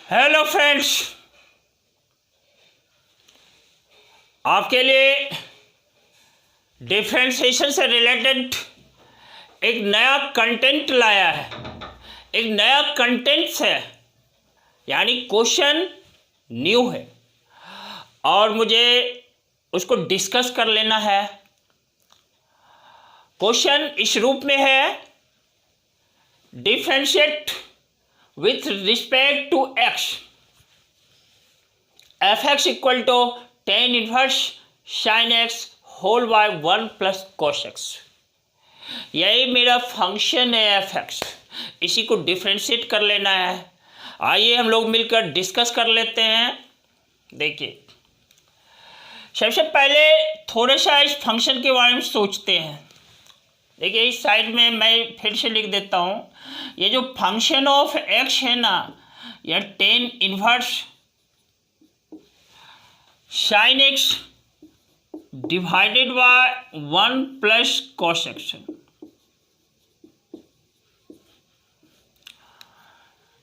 Hello friends, आपके लिए differentiation से रिलेटेड एक नया कंटेंट लाया है। एक नया कंटेंट है, यानी क्वेश्चन न्यू है और मुझे उसको डिस्कस कर लेना है। क्वेश्चन इस रूप में है, differentiate with respect to x, fx equal to tan inverse sin x whole by 1 plus cos x। यही मेरा फंक्शन है fx, इसी को डिफरेंशिएट कर लेना है। आइए हम लोग मिलकर डिस्कस कर लेते हैं। देखिए, सबसे पहले थोड़ा सा इस फंक्शन के बारे में सोचते हैं। देखिए, इस साइड में मैं फिर से लिख देता हूँ, ये जो फंक्शन ऑफ एक्स है ना, यह tan inverse sine x divided by 1 plus cos x.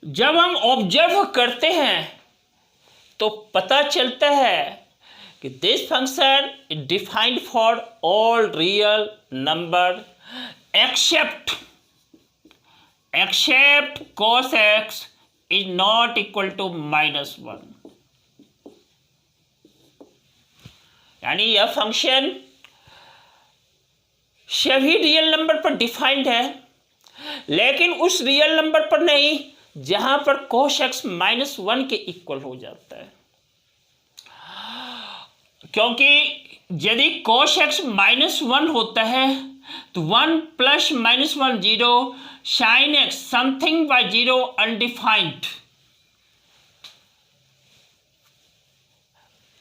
जब हम ऑब्जर्व करते हैं तो पता चलता है कि this function is defined for all real number except cos x is not equal to -1। यानी यह फंक्शन सभी रियल नंबर पर डिफाइंड है, लेकिन उस रियल नंबर पर नहीं जहां पर cos x -1 के इक्वल हो जाता है। क्योंकि यदि cos x -1 होता है तो 1 plus -1 0, sine x something bye 0 undefined.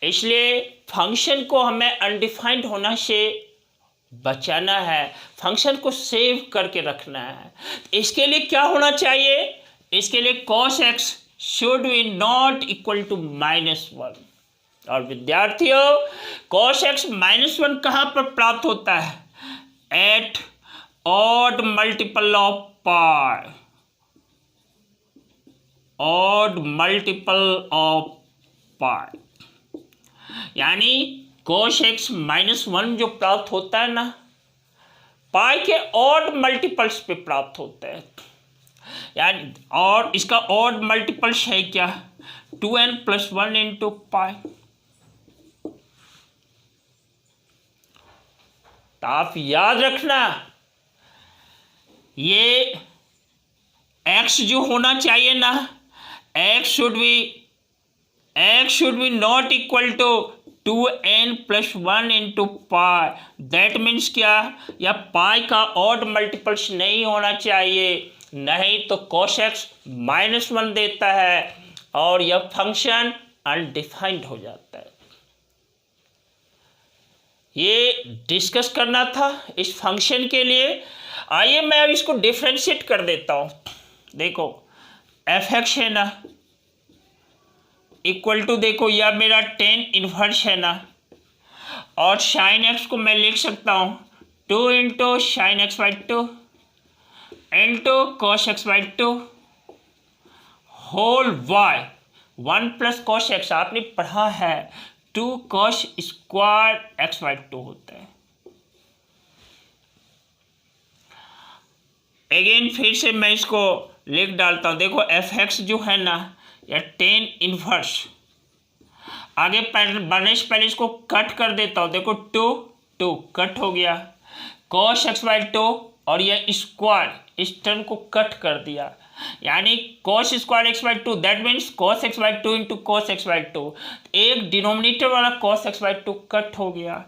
इसलिए फंक्शन को हमें अनडिफाइंड होना से बचाना है, फंक्शन को सेव करके रखना है। इसके लिए क्या होना चाहिए? इसके लिए cos x should be not equal to -1। और विद्यार्थियों, cos x -1 कहाँ पर प्राप्त होता है? At odd multiple of pi, odd multiple of pi. यानी cos x -1 जो प्राप्त होता है ना, पाई के ऑड मल्टीपल्स पे प्राप्त होता है। यानी और इसका ऑड मल्टीपल्स है क्या? 2n + 1 इंटू पाई। तो आप याद रखना, ये x जो होना चाहिए ना, x should be not equal to 2n + 1 into pi. That means क्या? या पाई का ऑड मल्टीपल्स नहीं होना चाहिए, नहीं तो cos x -1 देता है और यह फंक्शन अनडिफाइंड हो जाता है। ये डिस्कस करना था इस फंक्शन के लिए। आइए मैं अब इसको डिफरेंशिएट कर देता हूँ। देखो, fx है ना, इक्वल टू, देखो यह मेरा टेन इनवर्स है ना, और साइन एक्स को मैं लिख सकता हूँ 2 into sine x by 2 into cos x by 2 whole by 1 plus cos x. आपने पढ़ा है 2 cos स्क्वायर एक्स बाई 2 होता है। अगेन फिर से मैं इसको लिख डालता हूँ। देखो, fx जो है ना, या टेन इनवर्स, आगे बढ़ने से पहले इसको कट कर देता हूँ। देखो 2 कट हो गया, cos x बाई 2 और यह स्क्वायर, इस टर्म को कट कर दिया, यानी cos square x by 2, that means cos x by 2 into cos x by 2। एक डिनोमिनेटर वाला cos x बाई 2 कट हो गया।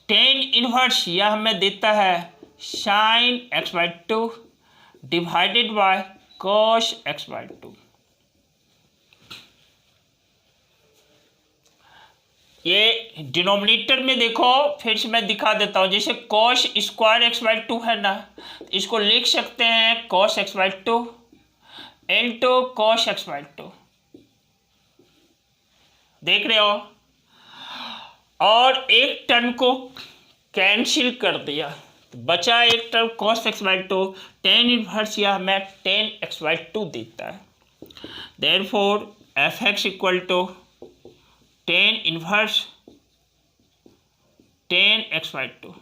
टेन इनवर्स यह हमें देता है sin x by 2 divided by cos x by 2। ये डिनोमिनेटर में देखो, फिर से मैं दिखा देता हूँ। जैसे cos स्क्वायर एक्स बाई 2 है ना, इसको लिख सकते हैं cos x by 2 into cos x by 2। देख रहे हो? और एक टर्म को कैंसिल कर दिया, तो बचा एक term cos x by 2। Tan inverse यह हमें tan x बाई 2 देता है। Therefore f x equal to tan inverse tan x by two,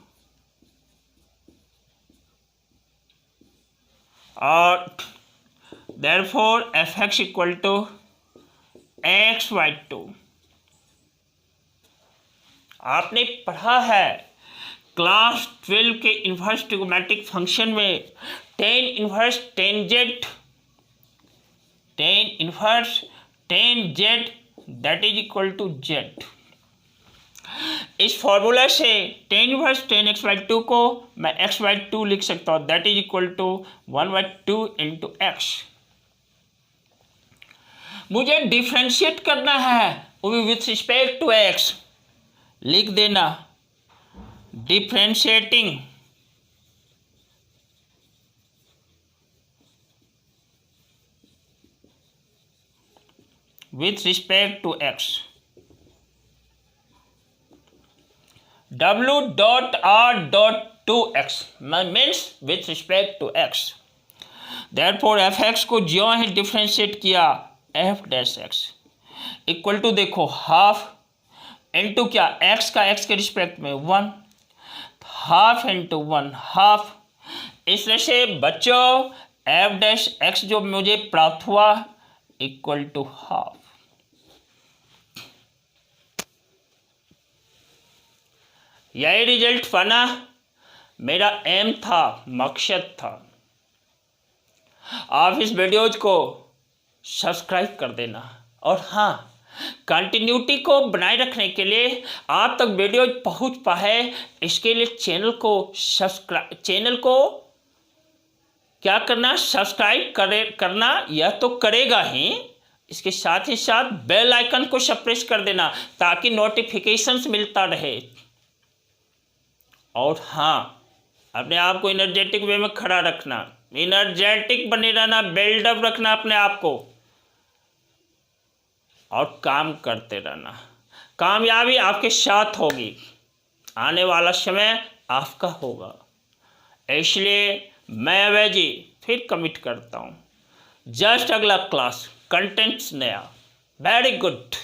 और therefore f x equal to x by two. आपने पढ़ा है क्लास 12 के इन्वर्स ट्रिगोनोमेट्रिक फंक्शन में tan inverse tan z, tan inverse tan z that is equal to z. इस formula से tan inverse tan x by to को मैं x by two लिख सकता हूँ, that is equal to one by two into x. मुझे differentiate करना है वो भी विथ रिस्पेक्ट टू एक्स, लिख देना differentiating with respect to x, w dot r dot 2x means with respect to x। therefore f x को ज्यों ही डिफ्रेंशिएट किया f dash x equal to देखो हाफ इंटू क्या x का x के रिस्पेक्ट में 1, हाफ इंटू 1 हाफ। इसमें से बच्चों f डैश x जो मुझे प्राप्त हुआ इक्वल टू हाफ। यही रिजल्ट बना, मेरा एम था, मकसद था। आप इस वीडियोज को सब्सक्राइब कर देना, और हाँ कंटिन्यूटी को बनाए रखने के लिए आप तक वीडियो पहुंच पाए इसके लिए चैनल को क्या करना, सब्सक्राइब करना यह तो करेगा ही, इसके साथ ही साथ बेल आइकन को प्रेस कर देना ताकि नोटिफिकेशंस मिलता रहे। और हाँ अपने आप को एनर्जेटिक वे में खड़ा रखना, एनर्जेटिक बने रहना, बिल्डअप रखना अपने आप को, और काम करते रहना। कामयाबी आपके साथ होगी, आने वाला समय आपका होगा। इसलिए मैं अवय जी फिर कमिट करता हूँ, जस्ट अगला क्लास कंटेंट्स नया। Very good.